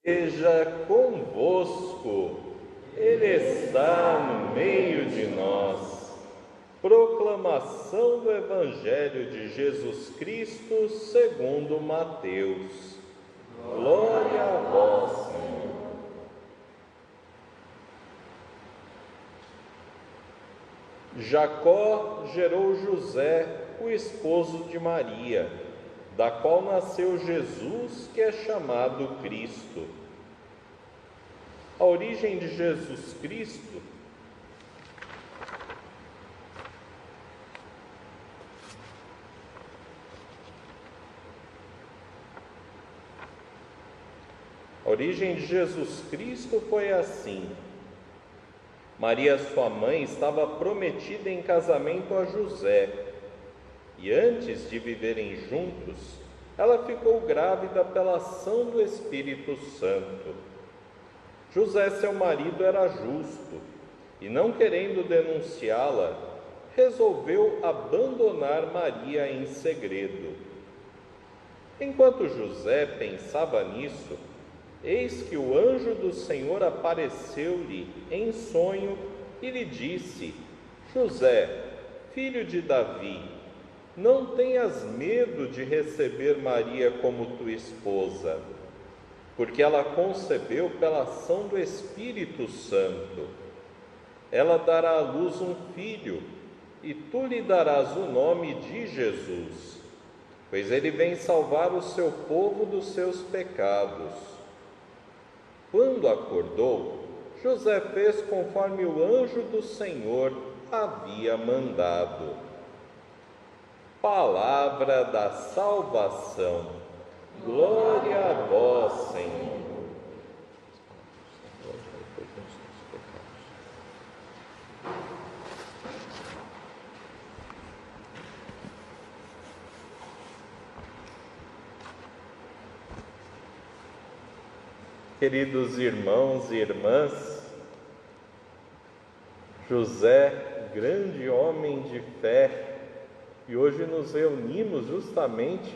Esteja convosco, Ele está no meio de nós. Proclamação do Evangelho de Jesus Cristo segundo Mateus. Glória a vós, Senhor. Jacó gerou José, o esposo de Maria, da qual nasceu Jesus, que é chamado Cristo. A origem de Jesus Cristo foi assim. Maria, sua mãe, estava prometida em casamento a José, e antes de viverem juntos, ela ficou grávida pela ação do Espírito Santo. José, seu marido, era justo, e não querendo denunciá-la, resolveu abandonar Maria em segredo. Enquanto José pensava nisso, eis que o anjo do Senhor apareceu-lhe em sonho e lhe disse: José, filho de Davi, não tenhas medo de receber Maria como tua esposa, porque ela concebeu pela ação do Espírito Santo. Ela dará à luz um filho, e tu lhe darás o nome de Jesus, pois ele vem salvar o seu povo dos seus pecados. Quando acordou, José fez conforme o anjo do Senhor havia mandado. Palavra da salvação. Glória a vós, Senhor. Queridos irmãos e irmãs, José, grande homem de fé, e hoje nos reunimos justamente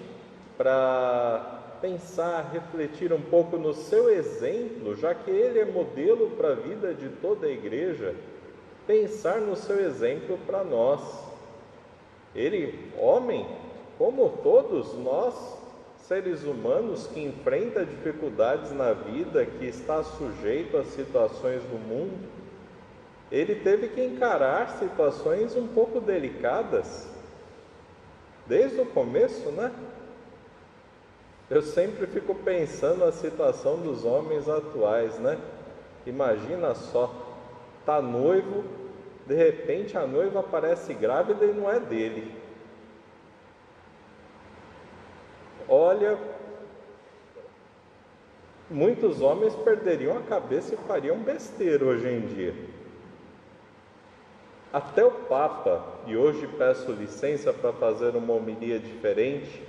para pensar, refletir um pouco no seu exemplo, já que ele é modelo para a vida de toda a igreja, pensar no seu exemplo para nós. Ele, homem, como todos nós, seres humanos que enfrenta dificuldades na vida, que está sujeito às situações do mundo, ele teve que encarar situações um pouco delicadas, desde o começo, né? Eu sempre fico pensando na situação dos homens atuais, né? Imagina só, tá noivo, de repente a noiva aparece grávida e não é dele. Olha, muitos homens perderiam a cabeça e fariam besteira hoje em dia. Até o Papa, e hoje peço licença para fazer uma homilia diferente,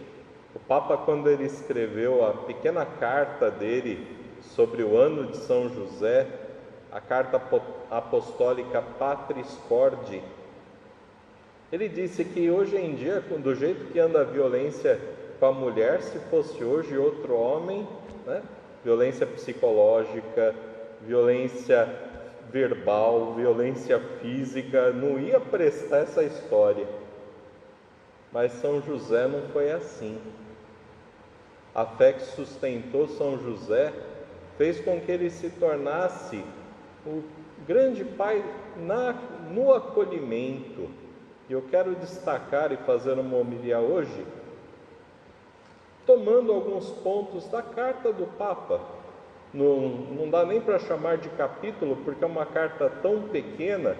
o Papa, quando ele escreveu a pequena carta dele sobre o ano de São José, a carta apostólica Patris Corde, ele disse que hoje em dia, do jeito que anda a violência com a mulher, se fosse hoje outro homem, né? Violência psicológica, violência verbal, violência física, não ia prestar essa história. Mas São José não foi assim. A fé que sustentou São José fez com que ele se tornasse o grande pai no acolhimento. E eu quero destacar e fazer uma homilia hoje, tomando alguns pontos da carta do Papa. Não dá nem para chamar de capítulo, porque é uma carta tão pequena,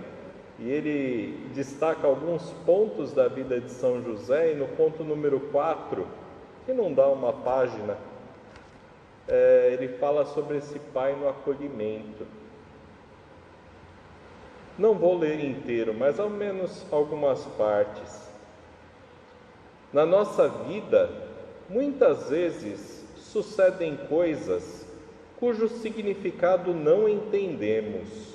e ele destaca alguns pontos da vida de São José, e no ponto número 4, que não dá uma página, ele fala sobre esse pai no acolhimento. Não vou ler inteiro, mas ao menos algumas partes. Na nossa vida, muitas vezes sucedem coisas cujo significado não entendemos.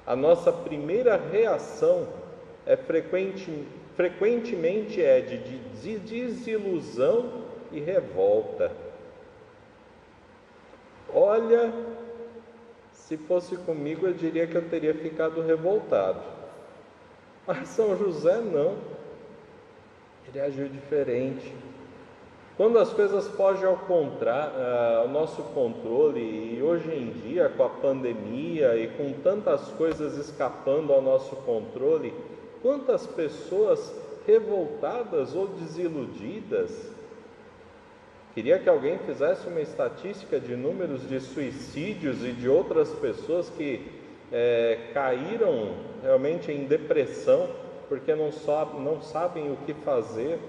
A nossa primeira reação frequentemente é de desilusão e revolta. Olha, se fosse comigo, eu diria que eu teria ficado revoltado. Mas São José não. Ele agiu diferente. Quando as coisas fogem ao nosso controle, e hoje em dia, com a pandemia e com tantas coisas escapando ao nosso controle, quantas pessoas revoltadas ou desiludidas. Queria que alguém fizesse uma estatística de números de suicídios e de outras pessoas que caíram realmente em depressão porque não sabem o que fazer.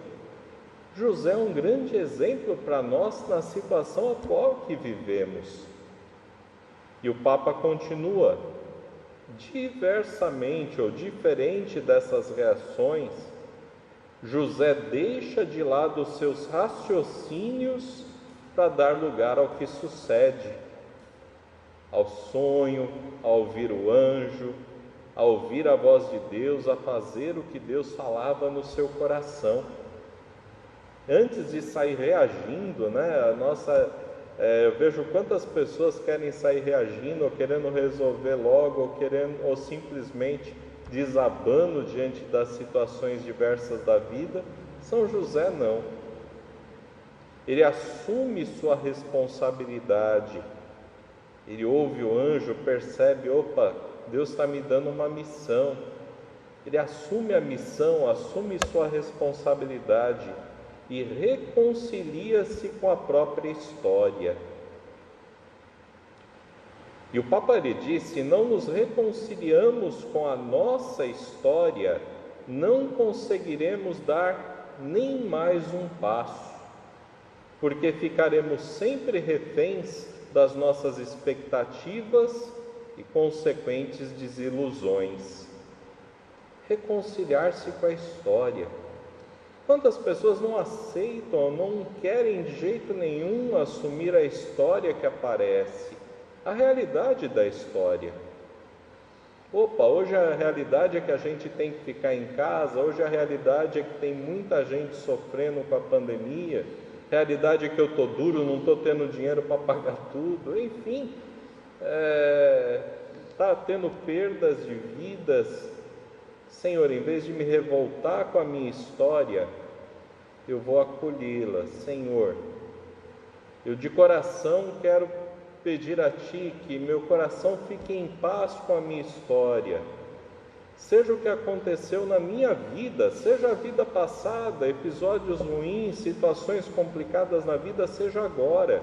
José é um grande exemplo para nós na situação atual que vivemos. E o Papa continua: diversamente ou diferente dessas reações, José deixa de lado os seus raciocínios para dar lugar ao que sucede, ao sonho, a ouvir o anjo, a ouvir a voz de Deus, a fazer o que Deus falava no seu coração. Antes de sair reagindo, eu vejo quantas pessoas querem sair reagindo, ou querendo resolver logo, ou simplesmente desabando diante das situações diversas da vida. São José não. Ele assume sua responsabilidade. Ele ouve o anjo, percebe, opa, Deus está me dando uma missão. Ele assume a missão, assume sua responsabilidade e reconcilia-se com a própria história. E o Papa lhe disse: se não nos reconciliamos com a nossa história, não conseguiremos dar nem mais um passo, porque ficaremos sempre reféns das nossas expectativas e consequentes desilusões. Reconciliar-se com a história. Quantas pessoas não aceitam, não querem de jeito nenhum assumir a história que aparece, a realidade da história. Hoje a realidade é que a gente tem que ficar em casa, hoje a realidade é que tem muita gente sofrendo com a pandemia, a realidade é que eu estou duro, não estou tendo dinheiro para pagar tudo, enfim, está tendo perdas de vidas. Senhor, em vez de me revoltar com a minha história, eu vou acolhê-la. Senhor, eu de coração quero pedir a Ti que meu coração fique em paz com a minha história. Seja o que aconteceu na minha vida, seja a vida passada, episódios ruins, situações complicadas na vida, seja agora.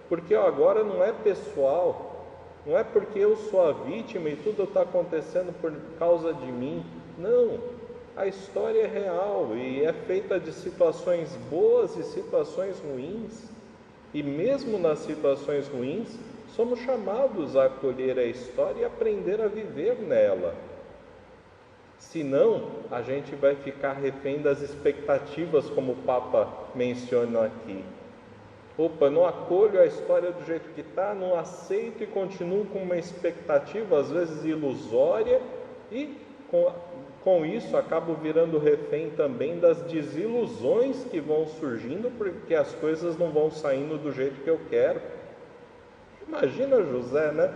Porque agora não é pessoal, não é porque eu sou a vítima e tudo está acontecendo por causa de mim. Não, a história é real e é feita de situações boas e situações ruins. E mesmo nas situações ruins, somos chamados a acolher a história e aprender a viver nela. Senão, a gente vai ficar refém das expectativas, como o Papa menciona aqui. Não acolho a história do jeito que está, não aceito e continuo com uma expectativa, às vezes ilusória, e com isso acabo virando refém também das desilusões que vão surgindo, porque as coisas não vão saindo do jeito que eu quero. Imagina José, né?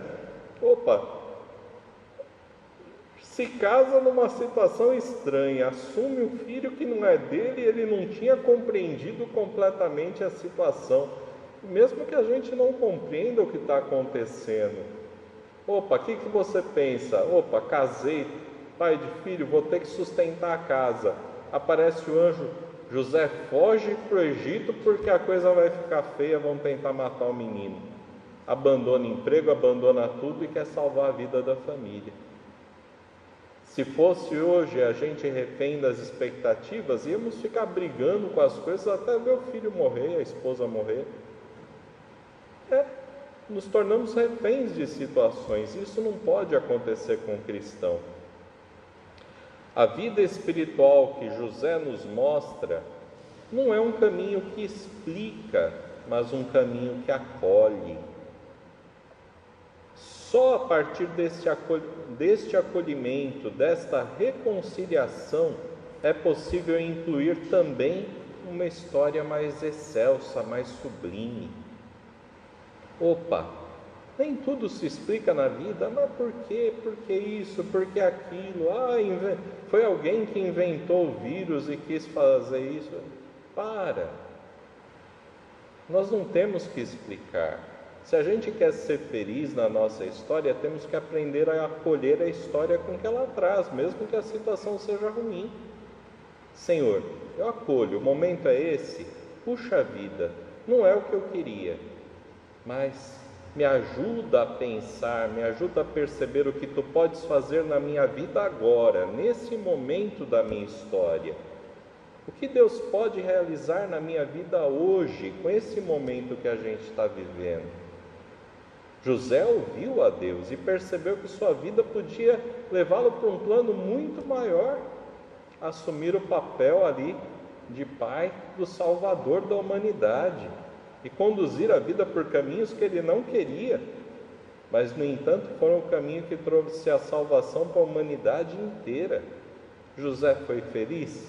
Se casa numa situação estranha, assume um filho que não é dele e ele não tinha compreendido completamente a situação. Mesmo que a gente não compreenda o que está acontecendo. O que você pensa? Casei, pai de filho, vou ter que sustentar a casa. Aparece o anjo, José foge para o Egito porque a coisa vai ficar feia, vão tentar matar o menino. Abandona emprego, abandona tudo e quer salvar a vida da família. Se fosse hoje a gente refém das expectativas, íamos ficar brigando com as coisas até ver o filho morrer, a esposa morrer. Nos tornamos reféns de situações. Isso não pode acontecer com um cristão. A vida espiritual que José nos mostra não é um caminho que explica, mas um caminho que acolhe. Só a partir deste acolhimento, desta reconciliação, é possível incluir também uma história mais excelsa, mais sublime. Nem tudo se explica na vida, mas por quê? Por que isso? Por que aquilo? Foi alguém que inventou o vírus e quis fazer isso. Para! Nós não temos que explicar. Se a gente quer ser feliz na nossa história, temos que aprender a acolher a história com que ela traz, mesmo que a situação seja ruim. Senhor, eu acolho, o momento é esse, puxa vida, não é o que eu queria, mas me ajuda a pensar, me ajuda a perceber o que Tu podes fazer na minha vida agora, nesse momento da minha história. O que Deus pode realizar na minha vida hoje, com esse momento que a gente está vivendo? José ouviu a Deus e percebeu que sua vida podia levá-lo para um plano muito maior, assumir o papel ali de pai do Salvador da humanidade e conduzir a vida por caminhos que ele não queria, mas no entanto foram o caminho que trouxe a salvação para a humanidade inteira. José foi feliz?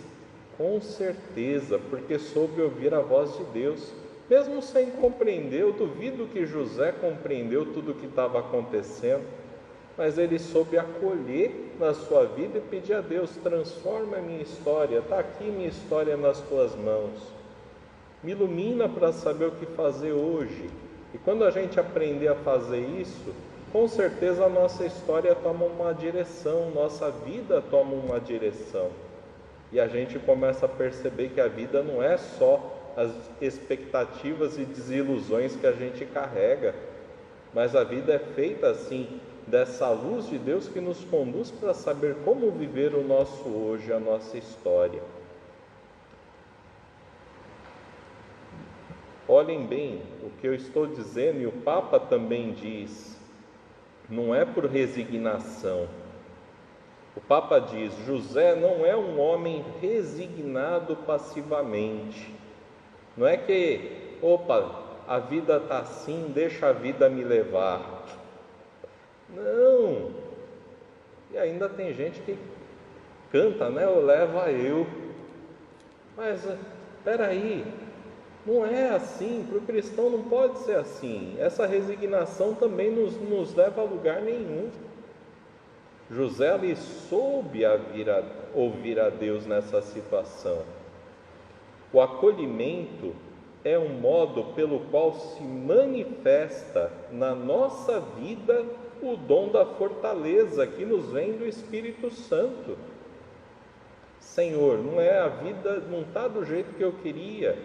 Com certeza, porque soube ouvir a voz de Deus, mesmo sem compreender. Eu duvido que José compreendeu tudo o que estava acontecendo, mas ele soube acolher na sua vida e pedir a Deus: transforma a minha história, está aqui minha história nas Tuas mãos, me ilumina para saber o que fazer hoje. E quando a gente aprender a fazer isso, com certeza a nossa história toma uma direção, nossa vida toma uma direção, e a gente começa a perceber que a vida não é só as expectativas e desilusões que a gente carrega, mas a vida é feita assim, dessa luz de Deus que nos conduz para saber como viver o nosso hoje, a nossa história. Olhem bem o que eu estou dizendo, e o Papa também diz, não é por resignação. O Papa diz: José não é um homem resignado passivamente. Não é que, a vida está assim, deixa a vida me levar. Não. E ainda tem gente que canta, né? O leva eu. Mas, espera aí, não é assim. Para o cristão não pode ser assim. Essa resignação também nos leva a lugar nenhum. José ali soube ouvir a Deus nessa situação. O acolhimento é um modo pelo qual se manifesta na nossa vida o dom da fortaleza que nos vem do Espírito Santo. Senhor, não é a vida, não está do jeito que eu queria,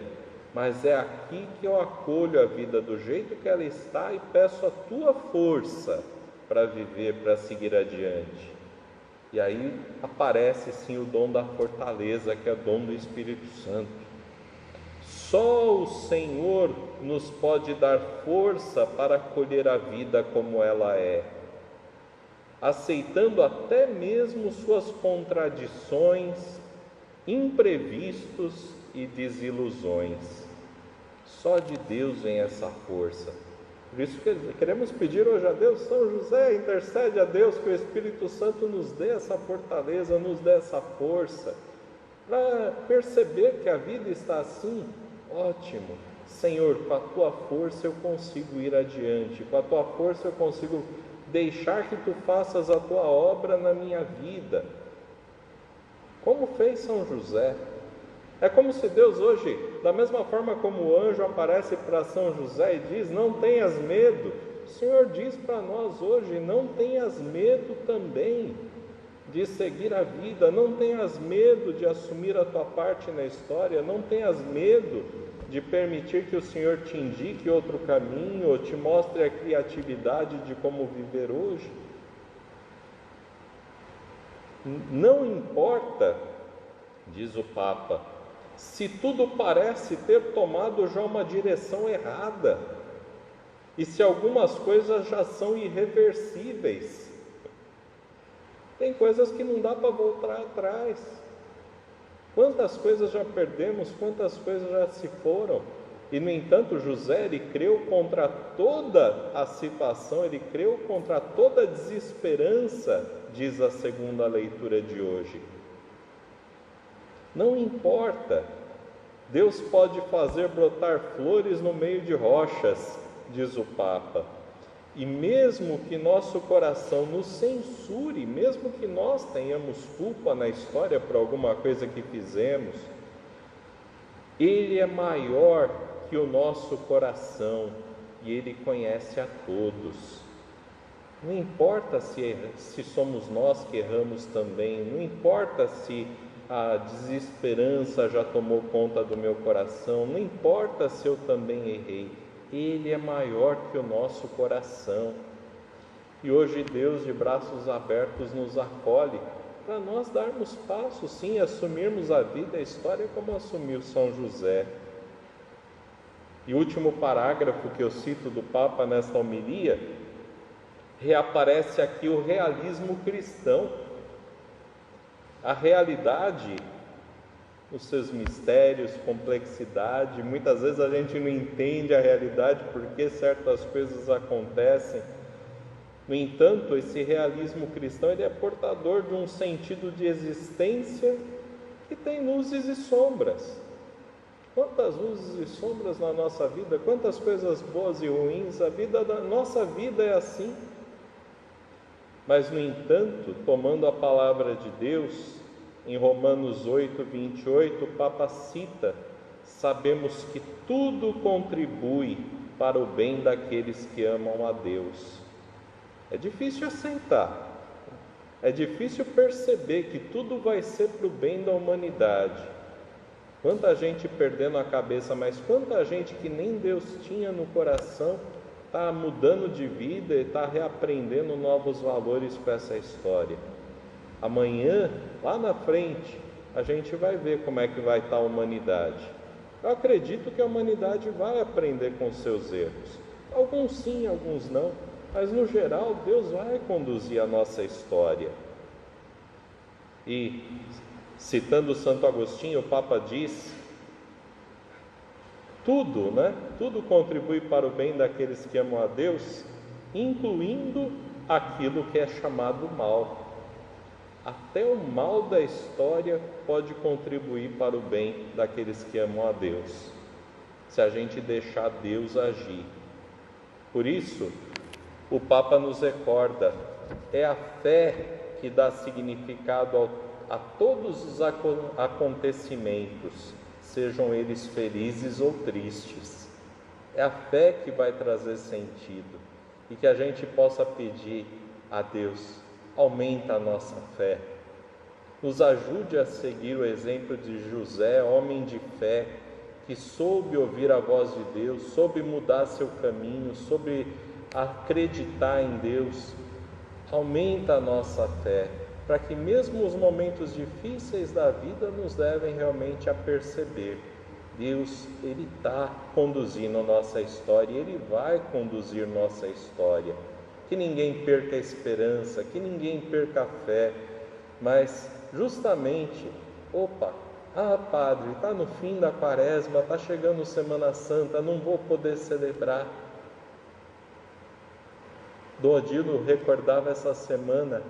mas é aqui que eu acolho a vida do jeito que ela está e peço a Tua força para viver, para seguir adiante. E aí aparece sim o dom da fortaleza, que é o dom do Espírito Santo. Só o Senhor nos pode dar força para acolher a vida como ela é, aceitando até mesmo suas contradições, imprevistos e desilusões. Só de Deus vem essa força. Por isso que queremos pedir hoje a Deus: São José, intercede a Deus que o Espírito Santo nos dê essa fortaleza, nos dê essa força, para perceber que a vida está assim. Ótimo, Senhor, com a Tua força eu consigo ir adiante, com a Tua força eu consigo deixar que Tu faças a Tua obra na minha vida, como fez São José. É como se Deus hoje, da mesma forma como o anjo aparece para São José e diz: não tenhas medo, o Senhor diz para nós hoje: não tenhas medo também de seguir a vida, não tenhas medo de assumir a tua parte na história, não tenhas medo de permitir que o Senhor te indique outro caminho, ou te mostre a criatividade de como viver hoje. Não importa, diz o Papa, se tudo parece ter tomado já uma direção errada, e se algumas coisas já são irreversíveis. Tem coisas que não dá para voltar atrás. Quantas coisas já perdemos, quantas coisas já se foram. E no entanto José, ele creu contra toda a situação, ele creu contra toda a desesperança, diz a segunda leitura de hoje. Não importa, Deus pode fazer brotar flores no meio de rochas, diz o Papa. E mesmo que nosso coração nos censure, mesmo que nós tenhamos culpa na história por alguma coisa que fizemos, Ele é maior que o nosso coração e Ele conhece a todos. Não importa se somos nós que erramos também, não importa se a desesperança já tomou conta do meu coração, não importa se eu também errei, Ele é maior que o nosso coração. E hoje Deus, de braços abertos, nos acolhe para nós darmos passos, sim, assumirmos a vida e a história como assumiu São José. E o último parágrafo que eu cito do Papa nesta homilia, reaparece aqui o realismo cristão. A realidade, os seus mistérios, complexidade, muitas vezes a gente não entende a realidade, porque certas coisas acontecem. No entanto, esse realismo cristão, ele é portador de um sentido de existência que tem luzes e sombras. Quantas luzes e sombras na nossa vida, quantas coisas boas e ruins, nossa vida é assim. Mas, no entanto, tomando a palavra de Deus, em Romanos 8, 28, o Papa cita: sabemos que tudo contribui para o bem daqueles que amam a Deus. É difícil aceitar, é difícil perceber que tudo vai ser para o bem da humanidade. Quanta gente perdendo a cabeça, mas quanta gente que nem Deus tinha no coração está mudando de vida e está reaprendendo novos valores com essa história. Amanhã, lá na frente, a gente vai ver como é que vai estar a humanidade. Eu acredito que a humanidade vai aprender com os seus erros. Alguns sim, alguns não, mas no geral Deus vai conduzir a nossa história. E, citando Santo Agostinho, o Papa diz: tudo contribui para o bem daqueles que amam a Deus, incluindo aquilo que é chamado mal. Até o mal da história pode contribuir para o bem daqueles que amam a Deus, se a gente deixar Deus agir. Por isso, o Papa nos recorda: é a fé que dá significado a todos os acontecimentos, sejam eles felizes ou tristes. É a fé que vai trazer sentido, e que a gente possa pedir a Deus: aumenta a nossa fé, nos ajude a seguir o exemplo de José, homem de fé, que soube ouvir a voz de Deus, soube mudar seu caminho, soube acreditar em Deus. Aumenta a nossa fé, para que mesmo os momentos difíceis da vida nos levem realmente a perceber: Deus, Ele está conduzindo a nossa história, Ele vai conduzir nossa história. Que ninguém perca a esperança, que ninguém perca a fé, mas justamente, padre, está no fim da quaresma, está chegando Semana Santa, não vou poder celebrar. Dom Odilo recordava essa semana: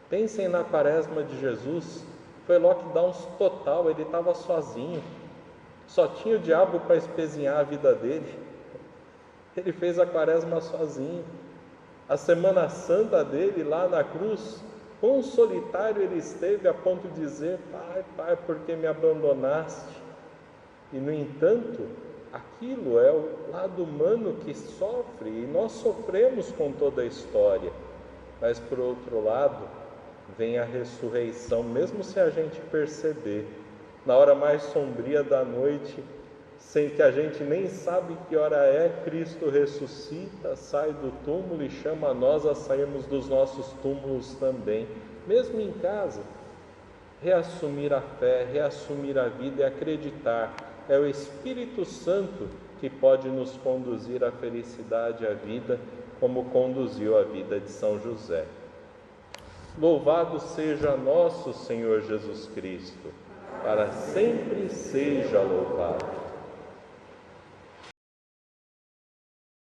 pensem na quaresma de Jesus, foi lockdown total, ele estava sozinho, só tinha o diabo para espezinhar a vida dele, ele fez a quaresma sozinho. A Semana Santa dele lá na cruz, quão solitário ele esteve, a ponto de dizer: Pai, por que me abandonaste? E no entanto, aquilo é o lado humano que sofre, e nós sofremos com toda a história. Mas por outro lado, vem a ressurreição, mesmo se a gente perceber, na hora mais sombria da noite, sem que a gente nem sabe que hora é, Cristo ressuscita, sai do túmulo e chama a nós a sairmos dos nossos túmulos também, mesmo em casa. Reassumir a fé, reassumir a vida e acreditar: é o Espírito Santo que pode nos conduzir à felicidade, à vida, como conduziu a vida de São José. Louvado seja nosso Senhor Jesus Cristo, para sempre seja louvado.